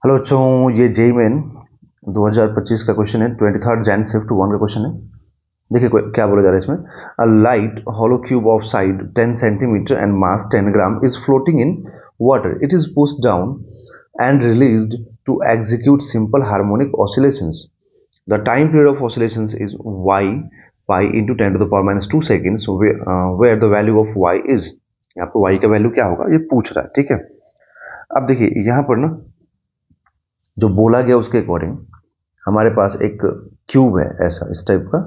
Hello बच्चों, ये JEE main 2025 का क्वेश्चन है। 23 जैन शिफ्ट 1 का क्वेश्चन है। देखिए क्या बोला जा रहा है इसमें। अ light hollow cube of side 10 centimeter and mass 10 gram is floating in water. It is pushed down and released to execute simple harmonic oscillations. The time period of oscillations is y pi into 10 to the power minus 2 seconds, where the value of y is। यहाँ पर y का value क्या होगा ये पूछ रहा है, ठीक है। अब देखिए यहाँ पर ना जो बोला गया उसके अकॉर्डिंग हमारे पास एक क्यूब है, ऐसा इस टाइप का।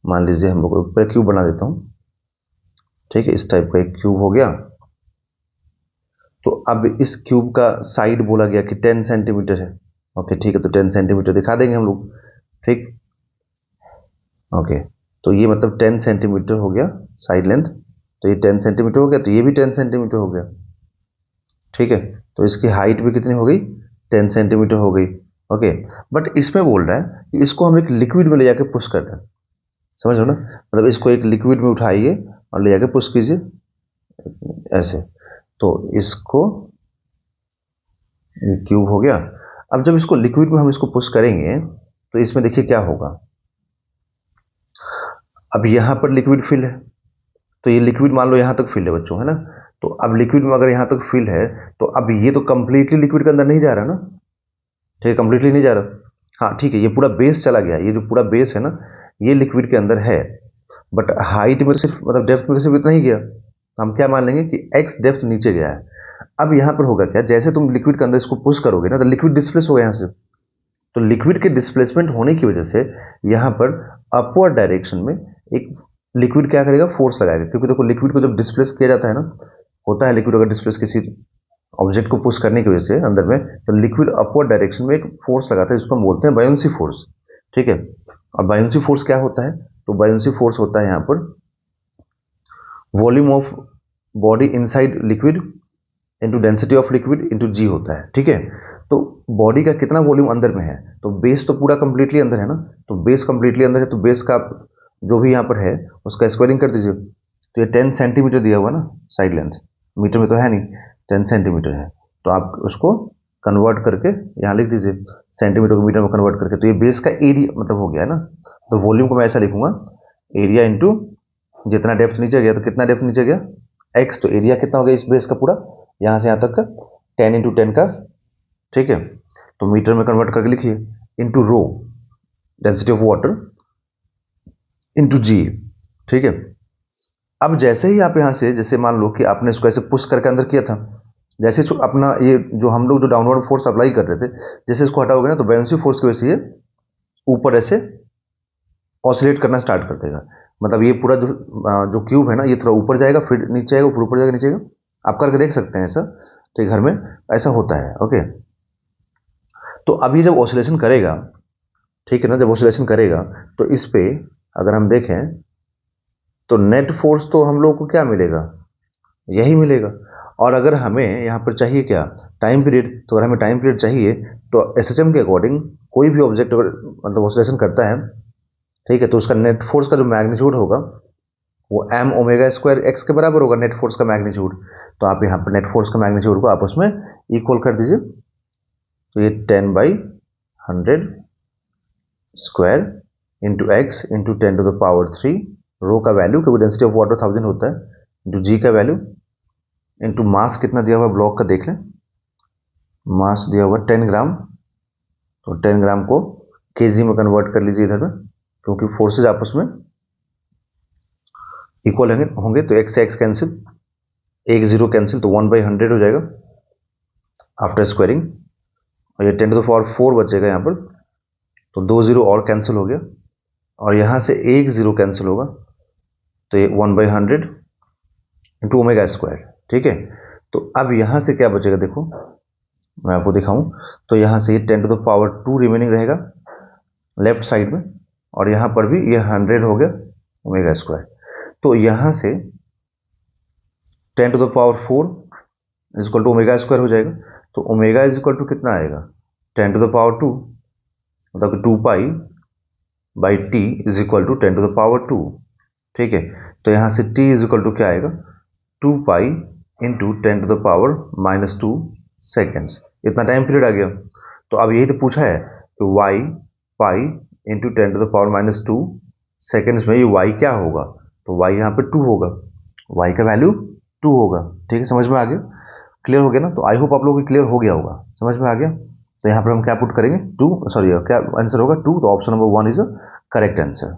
मान लीजिए हम लोग ऊपर क्यूब बना देता हूं, ठीक है। इस टाइप का एक क्यूब हो गया। तो अब इस क्यूब का साइड बोला गया कि 10 सेंटीमीटर है। ओके ठीक है, तो 10 सेंटीमीटर दिखा देंगे हम लोग, ठीक। ओके, तो ये मतलब 10 सेंटीमीटर हो गया साइड लेंथ। तो ये 10 सेंटीमीटर हो गया, तो ये भी 10 सेंटीमीटर हो गया, ठीक है। तो इसकी हाइट भी कितनी हो गई, 10 सेंटीमीटर हो गई। ओके, बट इसमें बोल रहा है कि इसको हम एक लिक्विड में ले जाके पुश कर रहे हैं। समझ लो ना, मतलब इसको एक लिक्विड में उठाइए और ले जाके पुश कीजिए ऐसे। तो इसको क्यूब हो गया। अब जब इसको लिक्विड में हम इसको पुश करेंगे तो इसमें देखिए क्या होगा। अब यहां पर लिक्विड फिल है, तो ये लिक्विड मान लो यहां तक फिल है बच्चों, है ना। तो अब लिक्विड में अगर यहां तक फिल है तो अब ये तो कंप्लीटली लिक्विड के अंदर नहीं जा रहा ना, ठीक है, कंप्लीटली नहीं जा रहा। हाँ ठीक है, ये पूरा बेस चला गया, ये जो पूरा बेस है ना ये लिक्विड के अंदर है। बट हाइट में तो सिर्फ मतलब डेप्थ में तो सिर्फ इतना ही गया। तो हम क्या मान लेंगे कि एक्स डेप्थ नीचे गया है। अब यहाँ पर होगा क्या, जैसे तुम लिक्विड के अंदर इसको पुश करोगे ना तो लिक्विड डिस्प्लेस होगा यहाँ से। तो लिक्विड के डिस्प्लेसमेंट होने की वजह से यहाँ पर अपवर्ड डायरेक्शन में एक लिक्विड क्या करेगा, फोर्स लगाएगा। क्योंकि देखो लिक्विड को जब डिस्प्लेस किया जाता है ना, होता है लिक्विड अगर डिस्प्लेस किसी ऑब्जेक्ट को पुश करने की वजह से अंदर में, तो लिक्विड अपवर्ड डायरेक्शन में एक फोर्स लगाता है जिसको हम बोलते हैं बायोंसी फोर्स, ठीक है। और बायोंसी फोर्स क्या होता है, तो बायोंसी फोर्स होता है यहाँ पर volume of body inside liquid into density of liquid into g होता है, ठीक है। तो बॉडी का कितना वॉल्यूम अंदर में है, तो बेस तो पूरा कंप्लीटली अंदर है ना। तो बेस कंप्लीटली अंदर है, तो बेस का जो भी यहाँ पर है उसका स्क्वायरिंग कर दीजिए। तो ये 10 सेंटीमीटर दिया हुआ ना साइड लेंथ, मीटर में तो है नहीं, 10 सेंटीमीटर है। तो आप उसको कन्वर्ट करके यहाँ लिख दीजिए, सेंटीमीटर को मीटर में कन्वर्ट करके। तो ये बेस का एरिया मतलब हो गया है ना। तो वॉल्यूम को मैं ऐसा लिखूंगा, एरिया इंटू जितना डेप्थ नीचे गया, तो कितना डेप्थ नीचे गया एक्स, तो एरिया कितना हो गया इस बेस का पूरा यहां से यहां तक का 10 इंटू 10 का, ठीक है। तो मीटर में कन्वर्ट करके लिखिए, into rho density of water into g, ठीक है। अब जैसे ही आप यहां से, जैसे मान लो कि आपने इसको ऐसे पुश करके अंदर किया था, जैसे अपना ये जो हम लोग जो डाउनवर्ड फोर्स अप्लाई कर रहे थे, जैसे इसको हटाओगे ना तो बायोंसी फोर्स की वजह से ये ऊपर ऐसे ऑसिलेट करना स्टार्ट कर देगा। मतलब ये पूरा जो क्यूब है ना ये थोड़ा ऊपर जाएगा, फिर नीचे आएगा, फिर ऊपर जाएगा, नीचे आएगा। आप करके देख सकते हैं ऐसा, तो घर में ऐसा होता है, ओके। तो अब ये जब ऑसिलेशन करेगा, ठीक है ना, जब ऑसिलेशन करेगा तो इस पे अगर हम देखें तो नेट फोर्स तो हम लोग को क्या मिलेगा, यही मिलेगा। और अगर हमें यहाँ पर चाहिए क्या, टाइम पीरियड, तो अगर हमें टाइम पीरियड चाहिए तो एसएचएम के अकॉर्डिंग कोई भी ऑब्जेक्ट अगर मतलब ऑसिलेशन करता है, ठीक है, तो उसका नेट फोर्स का जो मैग्नीट्यूड होगा वो एम ओमेगा स्क्वायर एक्स के बराबर होगा, नेट फोर्स का मैग्नीट्यूड। तो आप यहाँ पर नेट फोर्स का मैग्नीट्यूड को आपस में इक्वल कर दीजिए। तो ये 10/100 स्क्वायर इंटू एक्स इंटू 10⁻³ रो का वैल्यू, क्योंकि डेंसिटी ऑफ वाटर 1000 होता है, इंटू जी का वैल्यू इंटू मास कितना दिया हुआ ब्लॉक का देख लें, मास दिया हुआ 10 ग्राम। तो 10 ग्राम को केजी में कन्वर्ट कर लीजिए इधर में, क्योंकि फोर्सेज आपस में इक्वल होंगे। तो एक्स से एक्स कैंसिल, एक जीरो कैंसिल, तो 1/100 हो जाएगा आफ्टर स्क्वायरिंग। और ये 10⁻⁴ बचेगा यहाँ पर, तो 2 जीरो और कैंसिल हो गया, और यहाँ से एक जीरो कैंसिल होगा, तो ये 1/100 इंटू ओमेगा स्क्वायर, ठीक है। तो अब यहाँ से क्या बचेगा देखो, मैं आपको दिखाऊं। तो यहाँ से ये 10⁻² रिमेनिंग रहेगा लेफ्ट साइड में, और यहाँ पर भी ये 100 हो गया ओमेगा स्क्वायर। तो यहाँ से 10⁻⁴ is equal to omega square हो जाएगा। तो ओमेगा इज इक्वल टू कितना आएगा, 10⁻², मतलब कि 2π/t इज इक्वल टू 10⁻², ठीक है। तो यहाँ से t इज इक्वल टू क्या आएगा, 2π इंटू 10⁻⁻² सेकेंड्स, इतना टाइम पीरियड आ गया। तो अब यही तो पूछा है कि y पाई इंटू 10⁻⁻2 सेकेंड्स में ये y क्या होगा, तो y यहाँ पे 2 होगा, y का वैल्यू 2 होगा। ठीक है, समझ में आ गया, क्लियर हो गया ना। तो आई होप आप लोगों को क्लियर हो गया होगा, समझ में आ गया। तो यहाँ पर हम क्या पुट करेंगे, 2, सॉरी क्या आंसर होगा 2, तो option number 1 is a correct answer.